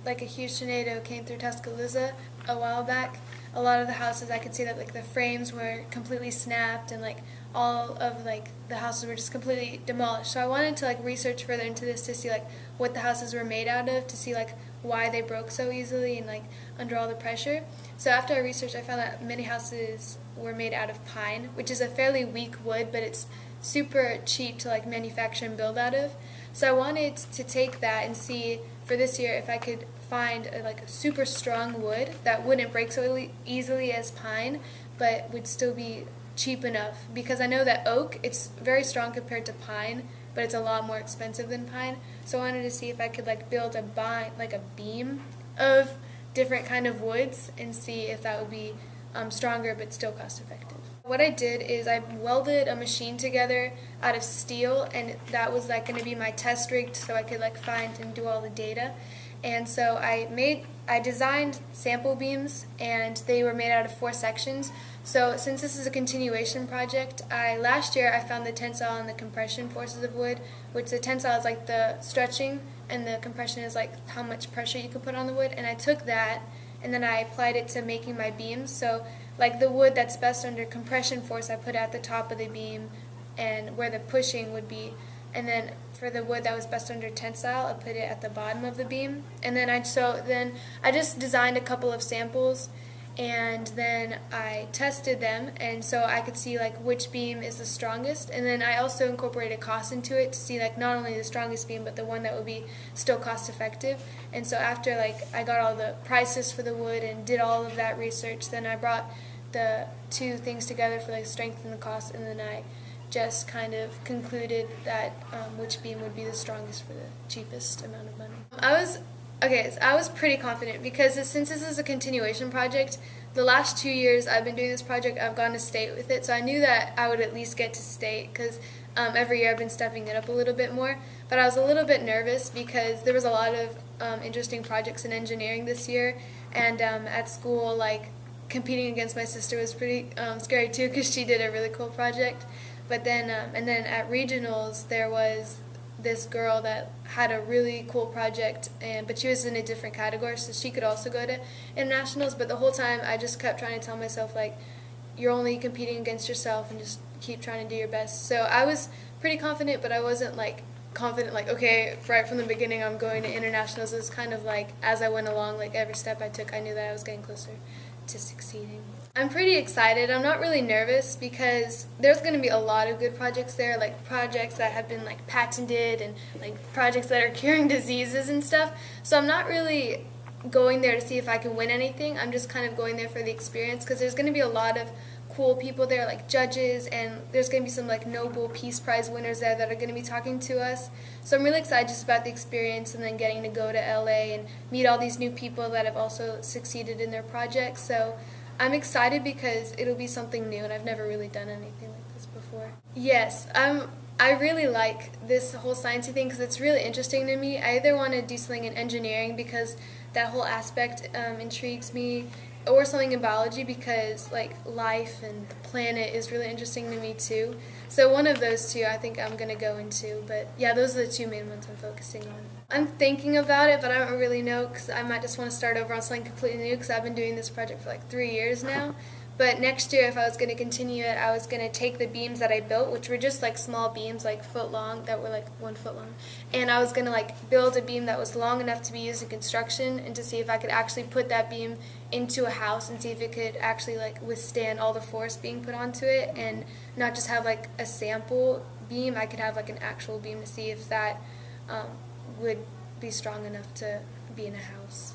like a huge tornado came through Tuscaloosa a while back, a lot of the houses I could see that like the frames were completely snapped and like all of like the houses were just completely demolished. So I wanted to like research further into this to see like what the houses were made out of, to see like why they broke so easily and like under all the pressure. So after I researched, I found that many houses were made out of pine, which is a fairly weak wood, but it's super cheap to like manufacture and build out of. So I wanted to take that and see for this year if I could find like a super strong wood that wouldn't break so easily as pine, but would still be cheap enough, because I know that oak, it's very strong compared to pine, but it's a lot more expensive than pine. So I wanted to see if I could like build a beam of different kind of woods and see if that would be stronger but still cost effective. What I did is I welded a machine together out of steel, and that was like going to be my test rig so I could like find and do all the data. And so I designed sample beams, and they were made out of 4 sections. So since this is a continuation project, last year I found the tensile and the compression forces of wood, which the tensile is like the stretching and the compression is like how much pressure you can put on the wood. And I took that and then I applied it to making my beams. So like the wood that's best under compression force I put at the top of the beam and where the pushing would be. And then for the wood that was best under tensile, I put it at the bottom of the beam. And then I just designed a couple of samples, and then I tested them, and so I could see like which beam is the strongest. And then I also incorporated cost into it to see like not only the strongest beam but the one that would be still cost effective. And so after like I got all the prices for the wood and did all of that research, then I brought the two things together for like strength and the cost, and then I just kind of concluded that which beam would be the strongest for the cheapest amount of money. I was pretty confident because since this is a continuation project, the last 2 years I've been doing this project, I've gone to state with it, so I knew that I would at least get to state because every year I've been stepping it up a little bit more. But I was a little bit nervous because there was a lot of interesting projects in engineering this year, and at school, like competing against my sister was pretty scary too because she did a really cool project. But then, and then at regionals, there was this girl that had a really cool project, but she was in a different category, so she could also go to internationals. But the whole time, I just kept trying to tell myself, like, you're only competing against yourself, and just keep trying to do your best. So I was pretty confident, but I wasn't like confident, like, okay, right from the beginning, I'm going to internationals. It was kind of like as I went along, like every step I took, I knew that I was getting closer to succeeding. I'm pretty excited. I'm not really nervous because there's going to be a lot of good projects there, like projects that have been like patented and like projects that are curing diseases and stuff. So I'm not really going there to see if I can win anything. I'm just kind of going there for the experience because there's going to be a lot of cool people there, like judges, and there's going to be some like Nobel Peace Prize winners there that are going to be talking to us. So I'm really excited just about the experience and then getting to go to LA and meet all these new people that have also succeeded in their projects. So I'm excited because it'll be something new, and I've never really done anything like this before. Yes, I really like this whole sciencey thing because it's really interesting to me. I either want to do something in engineering because that whole aspect intrigues me, or something in biology because like life and the planet is really interesting to me too. So one of those two I think I'm going to go into, but yeah, those are the two main ones I'm focusing on. I'm thinking about it, but I don't really know because I might just want to start over on something completely new because I've been doing this project for like 3 years now. But next year, if I was going to continue it, I was going to take the beams that I built, which were just like small beams, like foot long, that were like 1 foot long, and I was going to like build a beam that was long enough to be used in construction, and to see if I could actually put that beam into a house and see if it could actually like withstand all the force being put onto it, and not just have like a sample beam. I could have like an actual beam to see if that would be strong enough to be in a house.